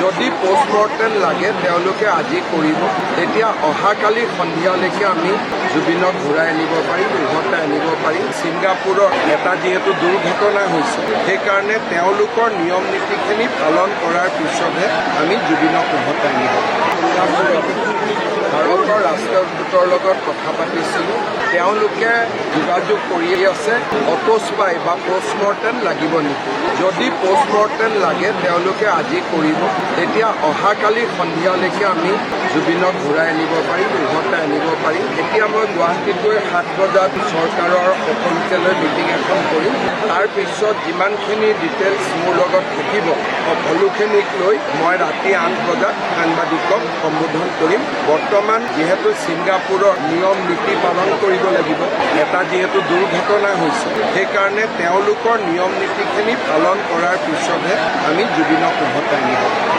যদি পোষ্টমৰ্টেম লাগে তেওঁলোকে আজি কৰিব, তেতিয়া অহাকালি সন্ধিয়ালৈকে আমি জুবিনক ঘূৰাই আনিব পাৰিম, উভতাই আনিব পাৰিম। ছিংগাপুৰৰ এটা যিহেতু দুৰ্ঘটনা হৈছে, সেইকাৰণে তেওঁলোকৰ নিয়ম নীতিখিনি পালন কৰাৰ পিছতহে আমি জুবিনক উভতাই আনিব পাৰিম। ভাৰতৰ ৰাষ্ট্ৰদূতৰ লগত কথা পাতিছিলোঁ, তেওঁলোকে যোগাযোগ কৰি আছে অটোস্পাই বা পোষ্টমৰ্টেম লাগিব নেকি। যদি পোষ্টমৰ্টেম লাগে তেওঁলোকে আজি কৰিব, তেতিয়া অহাকালি সন্ধিয়ালৈকে আমি জুবিনক ঘূৰাই আনিব পাৰিম, উভতাই আনিব পাৰিম। এতিয়া মই গুৱাহাটীত গৈ 7 বজাত চৰকাৰৰ সকলোকে লৈ মিটিং এখন কৰিম। তাৰপিছত যিমানখিনি ডিটেইলছ মোৰ লগত থাকিব সকলোখিনিক লৈ মই ৰাতি 8 বজাত সাংবাদিকক সম্বোধন কৰিম। বৰ্তমান যিহেতু ছিংগাপুৰৰ নিয়ম নীতি পালন কৰিব লাগিব, এটা যিহেতু দুৰ্ঘটনা হৈছে, সেইকাৰণে তেওঁলোকৰ নিয়ম নীতিখিনি পালন কৰাৰ পিছতহে আমি জুবিনক উভতাই আনিব পাৰিম।